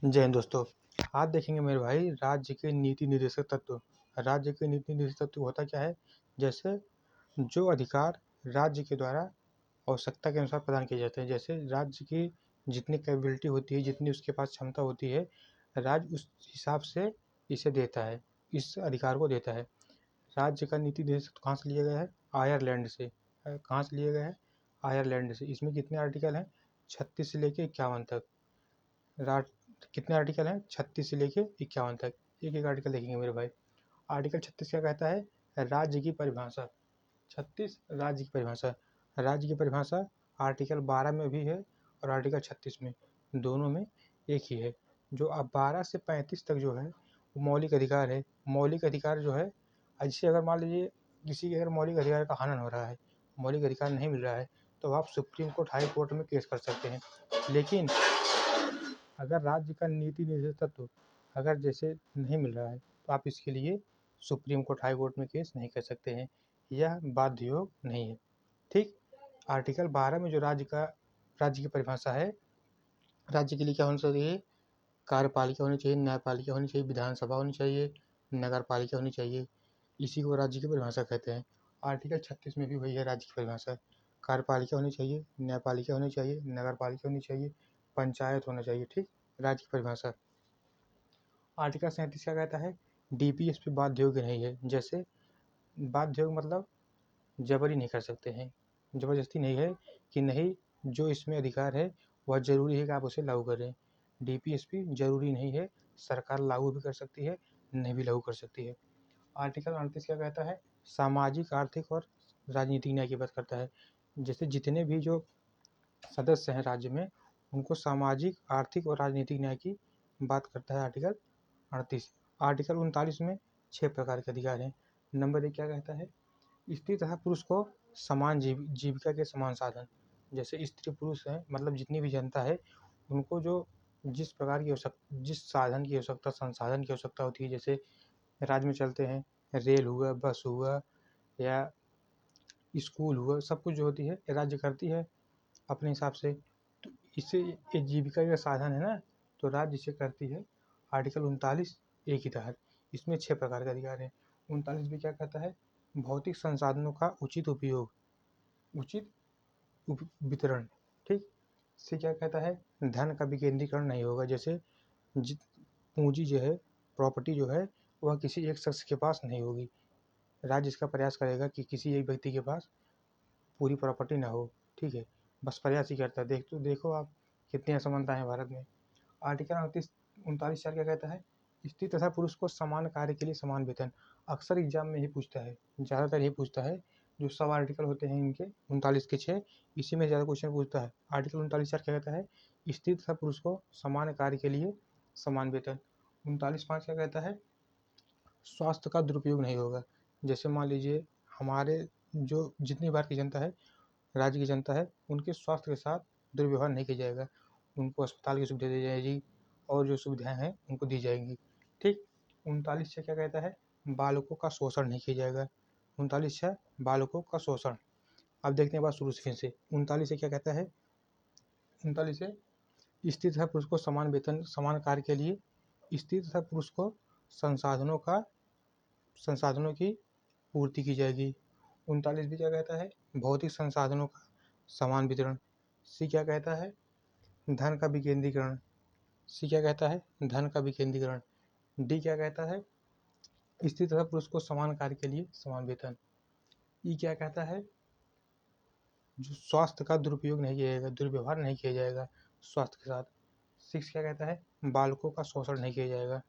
जय हिंद दोस्तों। आज देखेंगे मेरे भाई राज्य के नीति निर्देशक तत्व। राज्य के नीति निर्देशक तत्व होता क्या है? जैसे जो अधिकार राज्य के द्वारा आवश्यकता के अनुसार प्रदान किए जाते हैं। जैसे राज्य की जितनी कैपेबिलिटी होती है, जितनी उसके पास क्षमता होती है, राज्य उस हिसाब से इसे देता है, इस अधिकार को देता है। राज्य का नीति निर्देशक कहाँ से लिया गया है? आयरलैंड से। कहाँ से लिया गया है? आयरलैंड से। इसमें कितने आर्टिकल हैं? 36 से लेके 51 तक। कितने आर्टिकल हैं? 36 से लेके 51 तक। एक एक आर्टिकल देखेंगे मेरे भाई। आर्टिकल 36 क्या कहता है? राज्य की परिभाषा। 36 राज्य की परिभाषा। राज्य की परिभाषा आर्टिकल 12 में भी है और आर्टिकल 36 में, दोनों में एक ही है। जो अब 12 से 35 तक जो है वो मौलिक अधिकार है। मौलिक अधिकार जो है, ऐसे अगर मान लीजिए किसी के अगर मौलिक अधिकार का हनन हो रहा है, मौलिक अधिकार नहीं मिल रहा है, तो आप सुप्रीम कोर्ट, हाई कोर्ट में केस कर सकते हैं। लेकिन अगर राज्य का नीति निर्देशक तत्व अगर जैसे नहीं मिल रहा है, तो आप इसके लिए सुप्रीम कोर्ट, हाई कोर्ट में केस नहीं कर सकते हैं। यह बाध्य योग नहीं है। ठीक। आर्टिकल 12 में जो राज्य की परिभाषा है, राज्य के लिए क्या होना चाहिए? कार्यपालिका होनी चाहिए, न्यायपालिका होनी चाहिए, विधानसभा होनी चाहिए, नगर पालिका होनी चाहिए। इसी को राज्य की परिभाषा कहते हैं। आर्टिकल 36 में भी वही है राज्य की परिभाषा। कार्यपालिका होनी चाहिए, न्यायपालिका होनी चाहिए, नगर पालिका होनी चाहिए, पंचायत होना चाहिए। ठीक। राज्य की परिभाषा। आर्टिकल 37 क्या कहता है? डीपीएस पे बाध्य योग्य नहीं है। जैसे बाध्य योग्य मतलब जबरी नहीं कर सकते हैं, जबरदस्ती नहीं है कि नहीं, जो इसमें अधिकार है वह जरूरी है कि आप उसे लागू करें। डीपीएसपी जरूरी नहीं है, सरकार लागू भी कर सकती है, नहीं भी लागू कर सकती है। आर्टिकल 38 क्या कहता है? सामाजिक, आर्थिक और राजनीतिक न्याय की बात करता है। जैसे जितने भी जो सदस्य हैं राज्य में, उनको सामाजिक, आर्थिक और राजनीतिक न्याय की बात करता है आर्टिकल 38। आर्टिकल 39 में 6 प्रकार के अधिकार हैं। नंबर 1 क्या कहता है? स्त्री तथा पुरुष को समान जीविका के समान साधन। जैसे स्त्री पुरुष हैं, मतलब जितनी भी जनता है, उनको जो जिस प्रकार की जिस साधन की आवश्यकता, संसाधन की आवश्यकता होती है, जैसे राज्य में चलते हैं, रेल हुआ, बस हुआ या स्कूल हुआ, सब कुछ जो होती है राज्य करती है अपने हिसाब से। तो इससे ये जीविका का साधन है ना, तो राज्य इसे करती है। आर्टिकल 39 एक ही तहत। इसमें 6 प्रकार के अधिकार हैं। 39 भी क्या कहता है? भौतिक संसाधनों का उचित उपयोग, उचित वितरण। ठीक। इससे क्या कहता है? धन का विकेंद्रीकरण नहीं होगा। जैसे पूंजी जो है, प्रॉपर्टी जो है, वह किसी एक शख्स के पास नहीं होगी। राज्य इसका प्रयास करेगा कि किसी एक व्यक्ति के पास पूरी प्रॉपर्टी ना हो। ठीक है, बस प्रयास ही करता है। देखो आप कितनी असमानता है भारत में। आर्टिकल 39 4 क्या कहता है? स्त्री तथा पुरुष को समान कार्य के लिए समान वेतन। अक्सर एग्जाम में ही पूछता है, ज़्यादातर यही पूछता है। जो सब आर्टिकल होते हैं इनके 39 के 6, इसी में ज़्यादा क्वेश्चन पूछता है। आर्टिकल 39 4 क्या कहता है? स्त्री तथा पुरुष को समान कार्य के लिए समान वेतन। 39 5 क्या कहता है? स्वास्थ्य का दुरुपयोग नहीं होगा। जैसे मान लीजिए हमारे जो जितनी भारत की जनता है, राज्य की जनता है, उनके स्वास्थ्य के साथ दुर्व्यवहार नहीं किया जाएगा। उनको अस्पताल की सुविधा दी जाएगी और जो सुविधाएं हैं उनको दी जाएंगी। ठीक। 39 से क्या कहता है? बालकों का शोषण नहीं किया जाएगा। 39 से बालकों का शोषण। अब देखते हैं बात शुरू से फिर से। 39 से क्या कहता है? 39 से स्त्री तथा पुरुष को समान वेतन, समान कार्य के लिए स्त्री तथा पुरुष को संसाधनों की पूर्ति की जाएगी। 39 भी क्या कहता है? भौतिक संसाधनों का समान वितरण। सी क्या कहता है? धन का विकेंद्रीकरण। सी क्या कहता है? धन का विकेंद्रीकरण। डी क्या कहता है? स्त्री तथा पुरुष को समान कार्य के लिए समान वेतन। ई क्या कहता है? जो स्वास्थ्य का दुरुपयोग नहीं किया जाएगा, दुर्व्यवहार नहीं किया जाएगा स्वास्थ्य के साथ। 6 क्या कहता है? बालकों का शोषण नहीं किया जाएगा।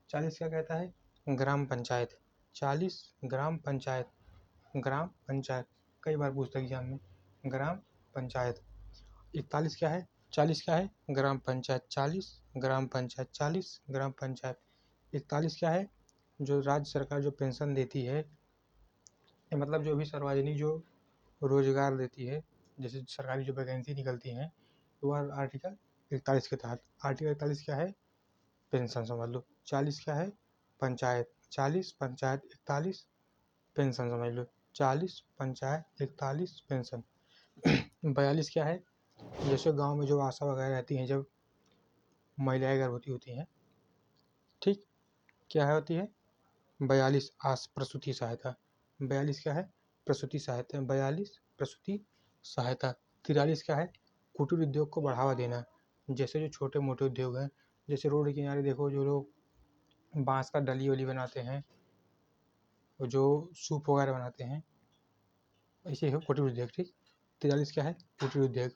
40 क्या कहता है? ग्राम पंचायत। 40 ग्राम पंचायत। ग्राम पंचायत कई बार पूछता है एग्जाम में, ग्राम पंचायत। 41 क्या है? 40 क्या है? ग्राम पंचायत। 40 ग्राम पंचायत। 40 ग्राम पंचायत। 41 क्या है? जो राज्य सरकार जो पेंशन देती है, मतलब जो भी सार्वजनिक जो रोजगार देती है, जैसे सरकारी जो वैकेंसी निकलती हैं, तो वह आर्टिकल 41 के तहत। आर्टिकल 41 क्या है? पेंशन समझ लो। 40 क्या है? पंचायत। 40 पंचायत, 41 पेंशन समझ लो। 40 पंचायत, 41 पेंशन। 42 क्या है? जैसे गांव में जो आशा वगैरह रहती हैं, जब महिलाएं गर्भवती होती हैं। ठीक, क्या है होती है? 42 प्रसूति सहायता। 42 क्या है? प्रसूति सहायता। 42 प्रसूति सहायता। 43 क्या है? कुटीर उद्योग को बढ़ावा देना। जैसे जो छोटे मोटे उद्योग हैं, जैसे रोड के किनारे देखो जो लोग बांस का डली वली बनाते हैं, और जो सूप वगैरह बनाते हैं, ऐसे हो कुटीर उद्योग। ठीक, 43 क्या है? कुटीर उद्योग।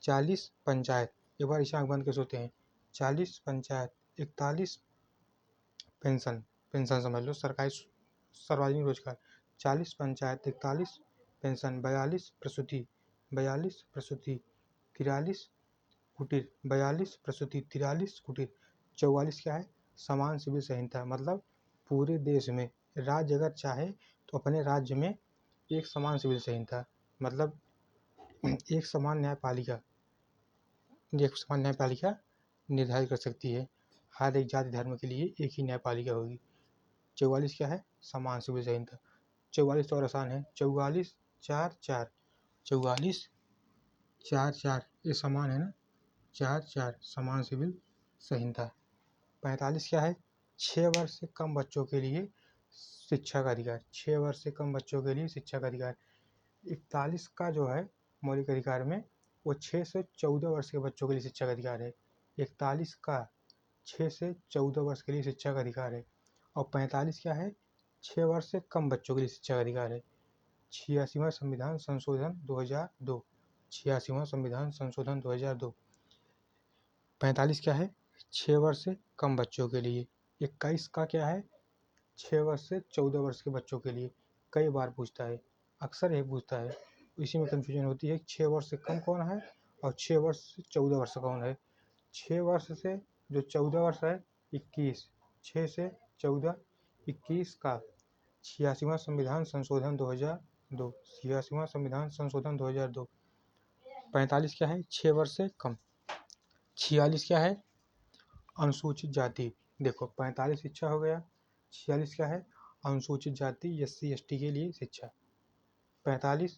40 पंचायत, एक बार इसे आँख बंद के सोते हैं। 40 पंचायत। 41 पेंशन, पेंशन समझ लो, सरकारी सार्वजनिक रोजगार। 40 पंचायत। 41 पेंशन। 42 प्रसूति। 42 प्रसूति। 43 कुटीर। 42 प्रसूति। 43 कुटीर। 44 क्या है? समान सिविल संहिता। मतलब पूरे देश में राज्य अगर चाहे तो अपने राज्य में एक समान सिविल संहिता, मतलब एक समान न्यायपालिका निर्धारित कर सकती है। हर एक जाति धर्म के लिए एक ही न्यायपालिका होगी। 44 क्या है? समान सिविल संहिता। 44 तो और आसान है। 44 4 4। 44 4 4, ये समान है ना? 4 4 समान सिविल संहिता। 45 क्या है? 6 वर्ष से कम बच्चों के लिए शिक्षा का अधिकार। 6 वर्ष से कम बच्चों के लिए शिक्षा का अधिकार। 41 का जो है मौलिक अधिकार में, वो 6 से 14 वर्ष के बच्चों के लिए शिक्षा का अधिकार है। 41 का 6 से 14 वर्ष के लिए शिक्षा का अधिकार है। और 45 क्या है? 6 वर्ष से कम बच्चों के लिए शिक्षा का अधिकार है। 86वां संविधान संशोधन 2002। 86वां संविधान संशोधन 2002। 45 क्या है? 6 वर्ष से कम बच्चों के लिए। 21 का क्या है? 6 वर्ष से 14 वर्ष के बच्चों के लिए। कई बार पूछता है, अक्सर यही पूछता है, इसी में कन्फ्यूजन होती है। 6 वर्ष से कम कौन है और 6 वर्ष से 14 वर्ष कौन है? 6 वर्ष से जो 14 वर्ष है 21। 6 से 14 21 का 86वां संविधान संशोधन 2002। 86वां संविधान संशोधन 2002। 45 क्या है? 6 वर्ष से कम। 46 क्या है? अनुसूचित जाति। देखो 45 शिक्षा हो गया। 46 क्या है? अनुसूचित जाति SC ST के लिए शिक्षा। 45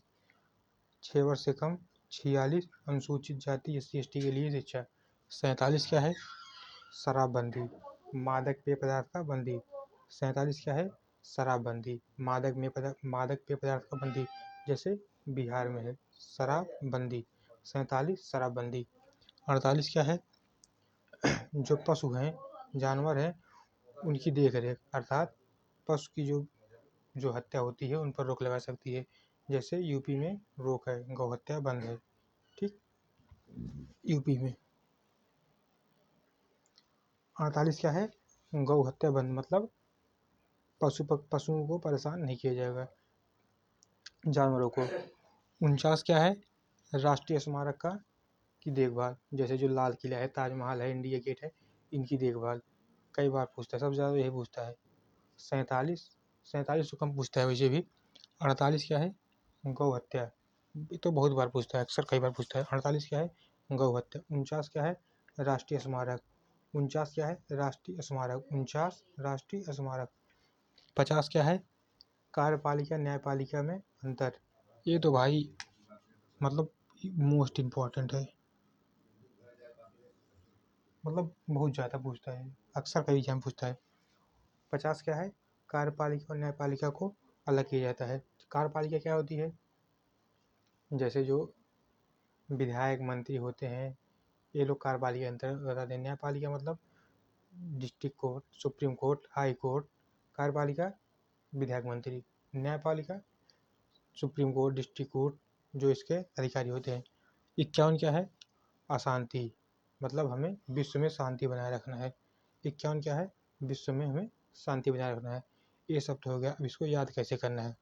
6 वर्ष से कम। 46 अनुसूचित जाति SC ST के लिए शिक्षा। 47 क्या है? शराबबंदी, मादक पेय पदार्थ का बंदी। 47 क्या है? शराबबंदी, मादक पेय पदार्थ का बंदी, जैसे बिहार में है शराबबंदी। 47 शराबबंदी। 48 क्या है? जो पशु हैं, जानवर हैं, उनकी देख रेख, अर्थात पशु की जो हत्या होती है उन पर रोक लगा सकती है। जैसे यूपी में रोक है, गौ हत्या बंद है। ठीक, यूपी में। 48 क्या है? गौ हत्या बंद, मतलब पशुओं को परेशान नहीं किया जाएगा, जानवरों को। 49 क्या है? राष्ट्रीय स्मारक की देखभाल, जैसे जो लाल किला है, ताजमहल है, इंडिया गेट है, इनकी देखभाल। कई बार पूछता है, सबसे ज़्यादा यही पूछता है। 47 तो कम पूछता है वैसे भी। 48 क्या है? गौ हत्या, ये तो बहुत बार पूछता है, अक्सर कई बार पूछता है। 48 क्या है? गौ हत्या। 49 क्या है? राष्ट्रीय स्मारक। 49 क्या है? राष्ट्रीय स्मारक। 49 राष्ट्रीय स्मारक। 50 क्या है? कार्यपालिका न्यायपालिका में अंतर। ये तो भाई मतलब मोस्ट इम्पॉर्टेंट है, मतलब बहुत ज़्यादा पूछता है, अक्सर कई एग्जाम पूछता है। 50 क्या है? कार्यपालिका और न्यायपालिका को अलग किया जाता है। कार्यपालिका क्या होती है? जैसे जो विधायक मंत्री होते हैं, ये लोग कार्यपालिका के अंतर्गत आते हैं। न्यायपालिका मतलब district court, supreme court, high court. कार्यपालिका विधायक मंत्री। न्यायपालिका सुप्रीम कोर्ट, डिस्ट्रिक्ट कोर्ट, जो इसके अधिकारी होते हैं। 51 क्या है? अशांति, मतलब हमें विश्व में शांति बनाए रखना है। 51 क्या है? विश्व में हमें शांति बनाए रखना है। ये सब तो हो गया, अब इसको याद कैसे करना है,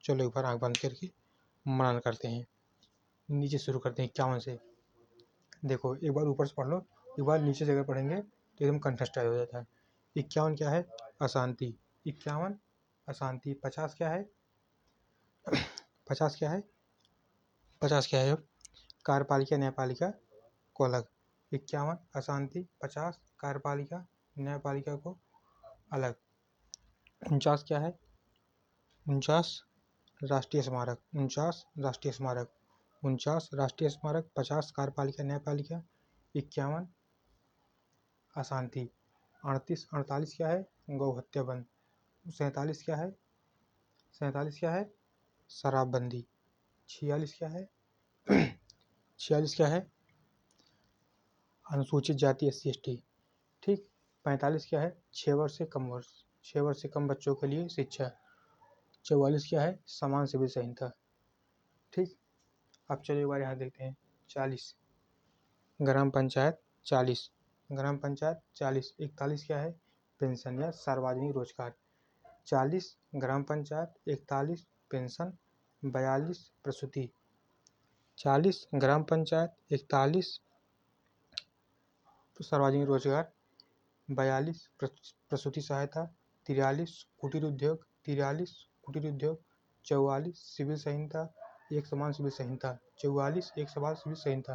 चलो एक बार आँख बंद करके मनन करते हैं। नीचे शुरू करते हैं 51 से। देखो एक बार ऊपर से पढ़ लो, एक बार नीचे से अगर पढ़ेंगे तो एकदम कंठस्थ हो जाता है। 51 क्या है? अशांति। 51 अशांति। 50 क्या है? 50 क्या है? 50 क्या है? कार्यपालिका न्यायपालिका को अलग। 51 अशांति। 50 कार्यपालिका न्यायपालिका को अलग। 49 क्या है? 49 राष्ट्रीय स्मारक। 49 राष्ट्रीय स्मारक। 49 राष्ट्रीय स्मारक। 50 कार्यपालिका न्यायपालिका। 51 अशांति। 48 क्या है? गौ हत्या बंद। 47 क्या है? 47 क्या है? शराबबंदी। 46 क्या है? 46 क्या है? अनुसूचित जाति SC ST। ठीक। 45 क्या है? 6 वर्ष से कम वर्ष, 6 वर्ष से कम बच्चों के लिए शिक्षा। 44 क्या है? समान सिविल संहिता। ठीक। अब चलिए एक बार यहाँ देखते हैं। 40 ग्राम पंचायत। 40 ग्राम पंचायत। 40 41 क्या है? पेंशन या सार्वजनिक रोजगार। 40 ग्राम पंचायत। 41 पेंशन। 42 प्रसूति। 40 ग्राम पंचायत। 41 सार्वजनिक रोजगार। 42 प्रसूति सहायता। 43 कुटीर उद्योग। 43 कुटीर उद्योग। 44 सिविल संहिता, एक समान सिविल संहिता। 44 एक समान सिविल संहिता।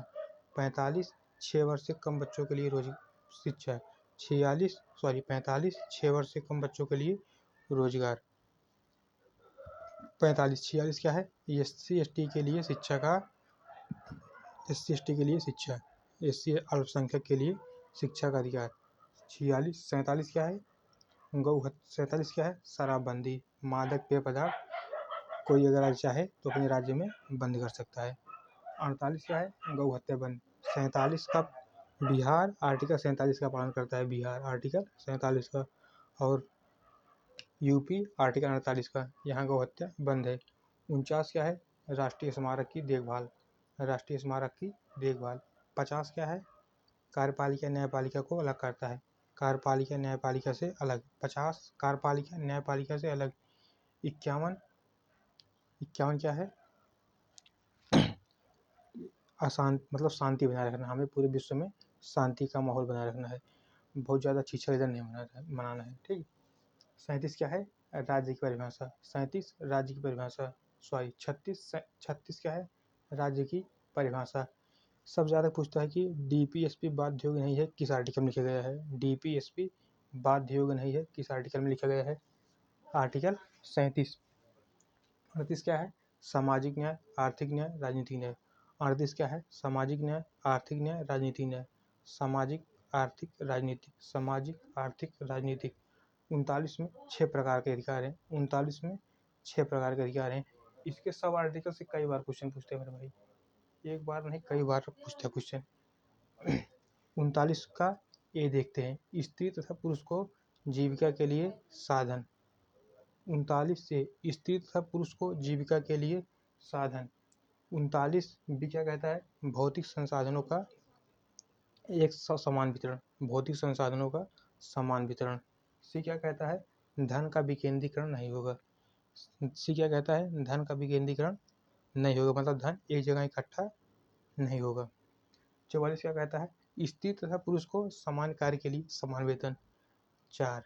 45 6 वर्ष से कम बच्चों के लिए शिक्षा। 45 6 वर्ष से कम बच्चों के लिए रोजगार। 46 क्या है? SC ST के लिए शिक्षा का, SC ST के लिए शिक्षा, SC अल्पसंख्यक के लिए शिक्षा का अधिकार। 47 क्या है? 47 क्या है? शराबबंदी, मादक पेय पदार्थ कोई अगर चाहे तो अपने राज्य में बंद कर सकता है। 48 क्या है? गौ हत्या बंद। 47 का बिहार आर्टिकल 47 का पालन करता है, बिहार आर्टिकल 47 का, और यूपी आर्टिकल 48 का। यहाँ गौ हत्या बंद है। 49 क्या है? राष्ट्रीय स्मारक की देखभाल, राष्ट्रीय स्मारक की देखभाल। 50 क्या है? कार्यपालिका न्यायपालिका को अलग करता है, कार्यपालिका न्यायपालिका से अलग। 50 कार्यपालिका न्यायपालिका से अलग। 51 क्या है? अशांत मतलब शांति बनाए रखना, हमें पूरे विश्व में शांति का माहौल बनाए रखना है, बहुत ज़्यादा छीछड़ इधर नहीं मनाना है। ठीक। 37 क्या है? राज्य की परिभाषा। 37 राज्य की परिभाषा। 36 क्या है? राज्य की परिभाषा। सब ज़्यादा पूछता है कि DPSP बाध्य योग्य नहीं है, किस आर्टिकल में लिखा गया है? DPSP बाध्य योग्य नहीं है, किस आर्टिकल में लिखा गया है? आर्टिकल 37। 38 क्या है? सामाजिक न्याय, आर्थिक न्याय, राजनीतिक न्याय। 38 क्या है? सामाजिक न्याय, आर्थिक न्याय, राजनीतिक न्याय। सामाजिक, आर्थिक, राजनीतिक, सामाजिक, आर्थिक, राजनीतिक। 39 में 6 प्रकार के अधिकार हैं। 39 में 6 प्रकार के अधिकार हैं। इसके सब आर्टिकल से कई बार क्वेश्चन पूछते हैं मेरे भाई, एक बार नहीं कई बार पूछते हैं क्वेश्चन। 39 का ये देखते हैं, स्त्री तथा पुरुष को जीविका के लिए साधन। 39 से स्त्री तथा पुरुष को जीविका के लिए साधन। 39 भी क्या कहता है? भौतिक संसाधनों का एक समान वितरण, भौतिक संसाधनों का समान वितरण। सी क्या कहता है? धन का विकेंद्रीकरण नहीं होगा। सी क्या कहता है? धन का विकेंद्रीकरण नहीं होगा, मतलब धन एक जगह इकट्ठा नहीं होगा। 44 क्या कहता है? स्त्री तथा पुरुष को समान कार्य के लिए समान वेतन। 4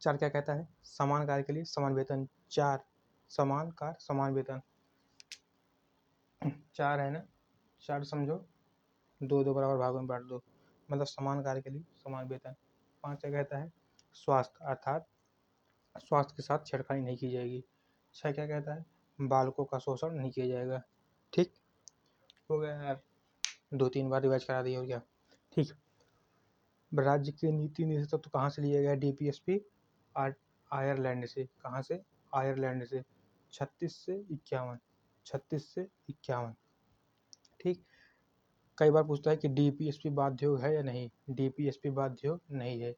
क्या कहता है? समान कार्य के लिए समान वेतन। 4 समान कार्य समान वेतन। 4 है ना, 4 समझो, 2 बराबर भागों में बांट दो, मतलब समान कार्य के लिए समान वेतन। 5 क्या कहता है? स्वास्थ्य, अर्थात स्वास्थ्य के साथ छेड़खानी नहीं की जाएगी। 6 क्या कहता है? बालकों का शोषण नहीं किया जाएगा। ठीक हो गया यार, 2-3 बार रिवाइज करा दिया और क्या। ठीक। राज्य के नीति निर्देशक तो कहाँ से लिया गया? DPSP आयरलैंड से। कहाँ से? आयरलैंड से। 36 से 51, 36 से 51। ठीक। कई बार पूछता है कि DPSP बाध्य योग है या नहीं? DPSP बाध्य योग नहीं है,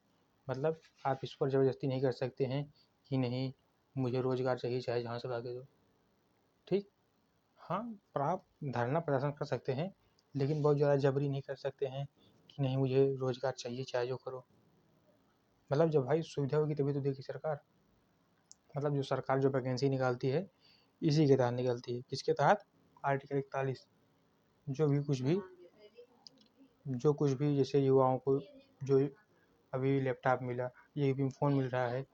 मतलब आप इस पर ज़बरदस्ती नहीं कर सकते हैं कि नहीं मुझे रोजगार चाहिए चाहे जहाँ से लाके दो। ठीक। हाँ, पर आप धरना प्रदर्शन कर सकते हैं, लेकिन बहुत ज़्यादा जबरी नहीं कर सकते हैं कि नहीं मुझे रोजगार चाहिए चाहे जो करो। मतलब जब भाई सुविधा होगी तभी तो देगी सरकार, मतलब जो सरकार जो वैकेंसी निकालती है इसी के तहत निकलती है। किसके तहत? आर्टिकल 41। जो कुछ भी जैसे युवाओं को जो अभी लैपटॉप मिला, ये भी फ़ोन मिल रहा है,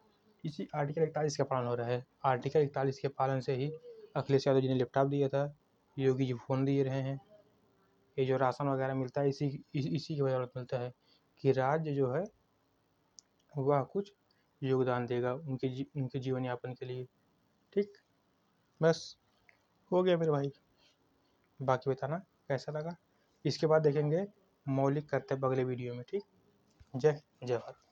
इसी आर्टिकल 41 का पालन हो रहा है। आर्टिकल 41 के पालन से ही अखिलेश यादव जी ने लैपटॉप दिया था, योगी जी फ़ोन दे रहे हैं। ये जो राशन वगैरह मिलता है इसी की वजह से मिलता है कि राज्य जो है वह कुछ योगदान देगा उनके जीवन यापन के लिए। ठीक। बस हो गया मेरे भाई, बाकी बताना कैसा लगा। इसके बाद देखेंगे मौलिक कर्तव्य अगले वीडियो में। ठीक, जय जय भारत।